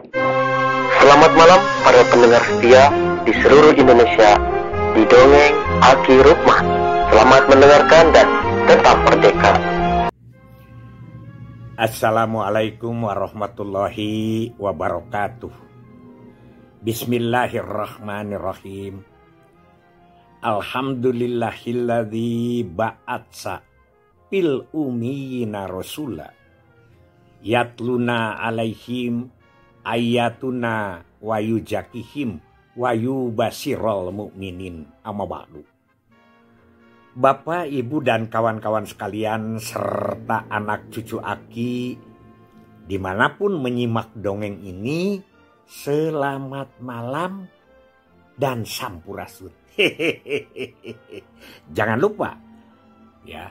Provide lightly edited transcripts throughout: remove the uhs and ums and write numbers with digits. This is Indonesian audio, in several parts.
Selamat malam para pendengar setia di seluruh Indonesia di Dongeng Aki Rukman. Selamat mendengarkan dan tetap merdeka. Assalamualaikum warahmatullahi wabarakatuh. Bismillahirrahmanirrahim. Alhamdulillahilladzi ba'atsa fil ummiyina rasula yatluna alaihim ayatuna wa yujakihim wa yubasirul mu'minin. Amma ba'du. Bapak, Ibu, dan kawan-kawan sekalian serta anak cucu Aki dimanapun menyimak dongeng ini, selamat malam dan sampurasun. Jangan lupa ya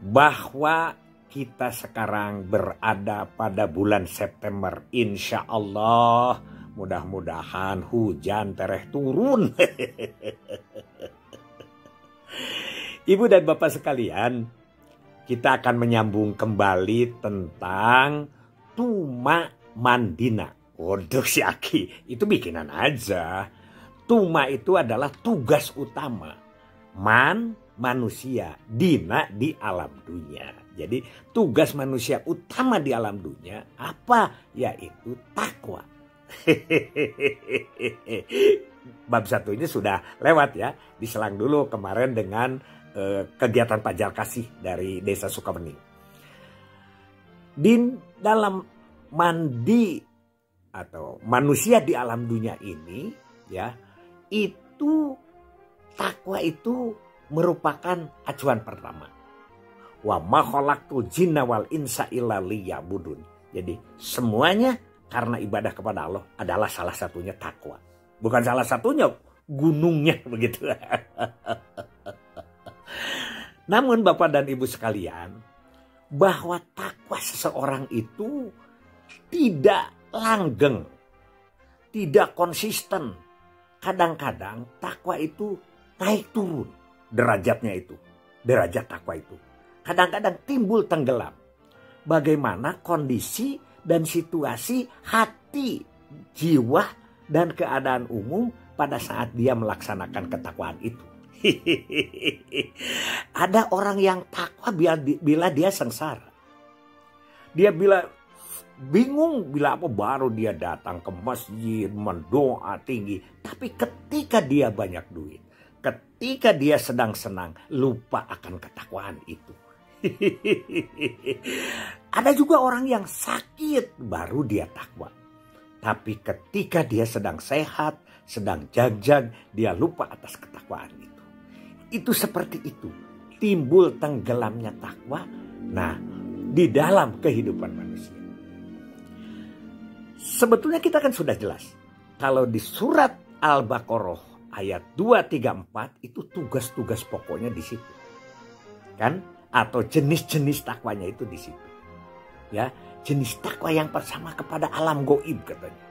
bahwa kita sekarang berada pada bulan September. Insya Allah mudah-mudahan hujan tereh turun. Ibu dan Bapak sekalian, kita akan menyambung kembali tentang Tuma Mandina. Waduh si Aki, itu bikinan aja. Tuma itu adalah tugas utama. Manusia, dina di alam dunia. Jadi tugas manusia utama di alam dunia apa? Yaitu takwa. Bab satunya sudah lewat ya. Diselang dulu kemarin dengan kegiatan Pajar Kasih dari Desa Sukabening. Di dalam mandi atau manusia di alam dunia ini ya, itu takwa itu merupakan acuan pertama. Wa ma khalaqtul jinna wal insa illa liya'budun. Jadi semuanya karena ibadah kepada Allah adalah salah satunya takwa. Bukan salah satunya, gunungnya begitu. Namun Bapak dan Ibu sekalian, bahwa takwa seseorang itu tidak langgeng, tidak konsisten. Kadang-kadang takwa itu naik turun derajatnya itu, derajat takwa itu. Kadang-kadang timbul tenggelam. Bagaimana kondisi dan situasi hati, jiwa, dan keadaan umum pada saat dia melaksanakan ketakwaan itu. Ada orang yang takwa bila dia sengsara. Dia bila bingung bila apa baru dia datang ke masjid mendoa tinggi. Tapi ketika dia banyak duit, ketika dia sedang senang, lupa akan ketakwaan itu. Ada juga orang yang sakit baru dia takwa. Tapi ketika dia sedang sehat, sedang jag-jag, dia lupa atas ketakwaan itu. Itu seperti itu. Timbul tenggelamnya takwa. Nah, di dalam kehidupan manusia. Sebetulnya kita kan sudah jelas. Kalau di surat Al-Baqarah ayat 234 itu tugas-tugas pokoknya di situ. Kan? Atau jenis-jenis takwanya itu di situ. Ya, jenis takwa yang pertama kepada alam gaib katanya.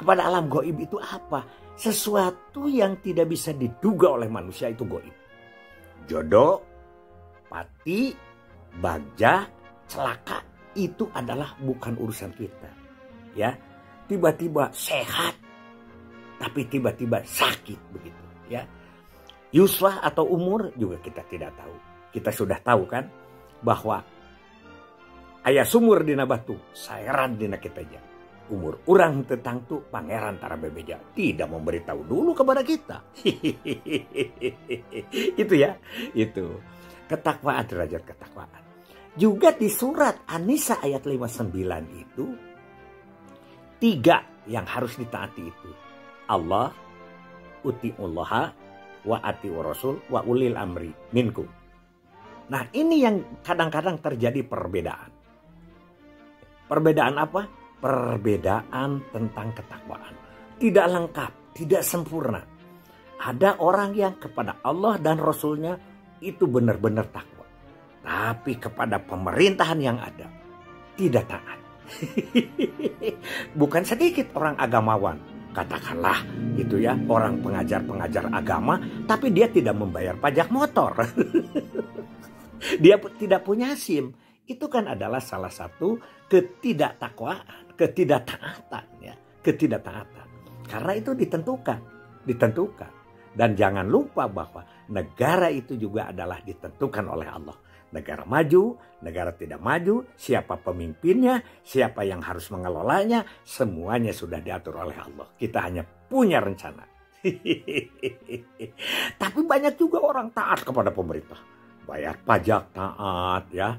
Kepada alam gaib itu apa? Sesuatu yang tidak bisa diduga oleh manusia itu gaib. Jodoh, pati, bagja, celaka itu adalah bukan urusan kita. Ya, tiba-tiba sehat, tapi tiba-tiba sakit begitu. Ya, yuswa atau umur juga kita tidak tahu. Kita sudah tahu kan bahwa aya sumur dina batu, saeran dina kitaja. Umur urang tentang tu pangeran tara bebeja. Tidak memberitahu dulu kepada kita. Itu ya, itu. Ketakwaan, derajat ketakwaan. Juga di surat An-Nisa ayat 59 itu, 3 yang harus ditaati itu. Allah, uti'ullaha, wa ati'ur rasul, wa ulil amri minkum. Nah ini yang kadang-kadang terjadi perbedaan. Perbedaan apa? Perbedaan tentang ketakwaan. Tidak lengkap, tidak sempurna. Ada orang yang kepada Allah dan Rasulnya itu benar-benar takwa. Tapi kepada pemerintahan yang ada, tidak taat. Bukan sedikit orang agamawan. Katakanlah gitu ya, orang pengajar-pengajar agama, tapi dia tidak membayar pajak motor. Dia tidak punya SIM. Itu kan adalah salah satu ketidaktakwaan, ketidaktaatan ya. ketidaktaatan. Karena itu ditentukan. Dan jangan lupa bahwa negara itu juga adalah ditentukan oleh Allah. Negara maju, negara tidak maju, siapa pemimpinnya, siapa yang harus mengelolanya, semuanya sudah diatur oleh Allah. Kita hanya punya rencana. Tapi banyak juga orang taat kepada pemerintah. Bayar pajak taat ya.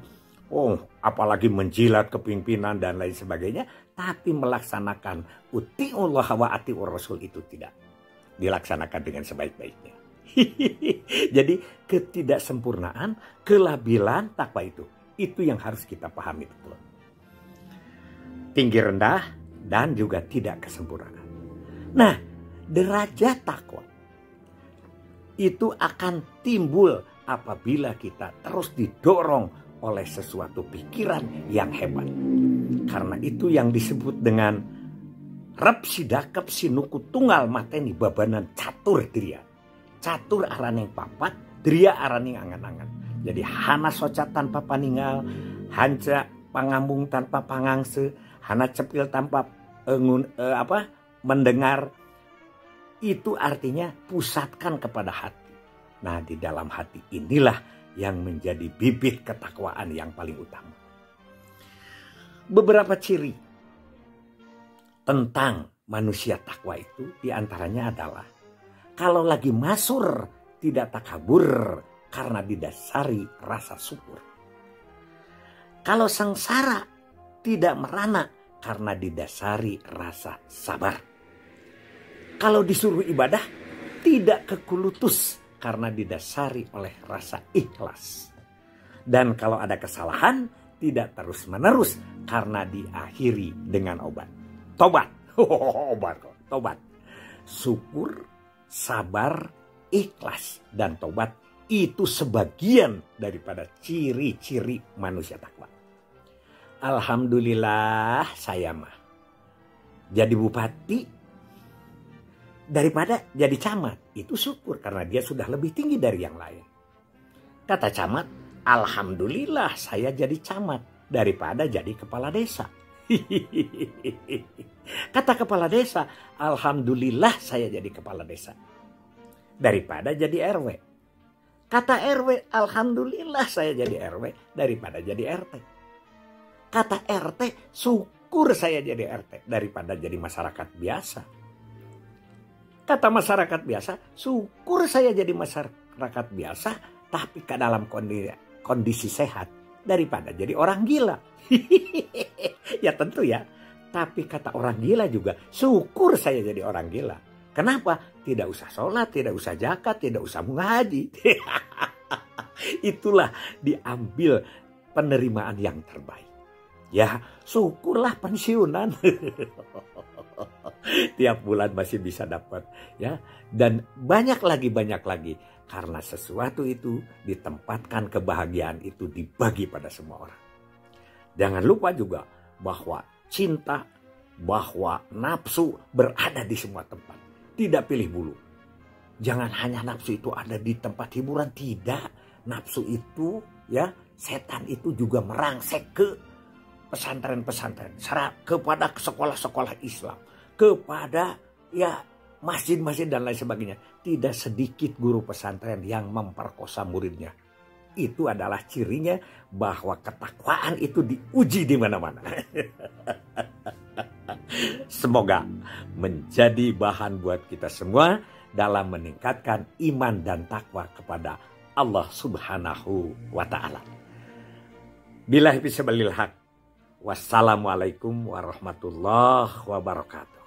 Oh, apalagi menjilat kepimpinan dan lain sebagainya. Tapi melaksanakan uti'ullah wa ati'ur rasul itu tidak dilaksanakan dengan sebaik-baiknya. Jadi ketidaksempurnaan, kelabilan takwa itu yang harus kita pahami betul. Tinggi rendah dan juga tidak kesempurnaan. Nah, derajat takwa itu akan timbul apabila kita terus didorong oleh sesuatu pikiran yang hebat. Karena itu yang disebut dengan rep sidakep sinuku tunggal mateni babanan catur dria. Catur araning papat, dria araning angan-angan. Jadi hana soca tanpa paninggal, hanca pangambung tanpa pangangse, hana cepil tanpa mendengar. Itu artinya pusatkan kepada hati. Nah, di dalam hati inilah yang menjadi bibit ketakwaan yang paling utama. Beberapa ciri tentang manusia takwa itu diantaranya adalah kalau lagi masur tidak takabur karena didasari rasa syukur. Kalau sengsara tidak merana karena didasari rasa sabar. Kalau disuruh ibadah tidak kekulutus karena didasari oleh rasa ikhlas. Dan kalau ada kesalahan tidak terus-menerus karena diakhiri dengan obat. Tobat. Tobat. Syukur, sabar, ikhlas, dan tobat itu sebagian daripada ciri-ciri manusia takwa. Alhamdulillah saya mah jadi bupati daripada jadi camat. Itu syukur karena dia sudah lebih tinggi dari yang lain. Kata camat, alhamdulillah saya jadi camat daripada jadi kepala desa. Kata kepala desa, alhamdulillah saya jadi kepala desa daripada jadi RW. Kata RW, alhamdulillah saya jadi RW daripada jadi RT. Kata RT, syukur saya jadi RT daripada jadi masyarakat biasa. Kata masyarakat biasa, syukur saya jadi masyarakat biasa tapi ke dalam kondisi sehat daripada jadi orang gila. Ya tentu ya. Tapi kata orang gila juga, syukur saya jadi orang gila. Kenapa? Tidak usah sholat, tidak usah zakat, tidak usah mengaji. Itulah diambil penerimaan yang terbaik. Ya, syukurlah pensiunan. Tiap bulan masih bisa dapat. Ya, dan banyak lagi. Karena sesuatu itu ditempatkan, kebahagiaan itu dibagi pada semua orang. Jangan lupa juga bahwa cinta, bahwa nafsu berada di semua tempat. Tidak pilih bulu. Jangan hanya nafsu itu ada di tempat hiburan. Tidak. Nafsu itu, ya, setan itu juga merangsek ke pesantren-pesantren. Kepada sekolah-sekolah Islam. Kepada, ya, masjid-masjid dan lain sebagainya. Tidak sedikit guru pesantren yang memperkosa muridnya. Itu adalah cirinya bahwa ketakwaan itu diuji di mana-mana. Semoga menjadi bahan buat kita semua dalam meningkatkan iman dan takwa kepada Allah Subhanahu wa ta'ala. Billahi fisabilil haq. Wassalamualaikum warahmatullahi wabarakatuh.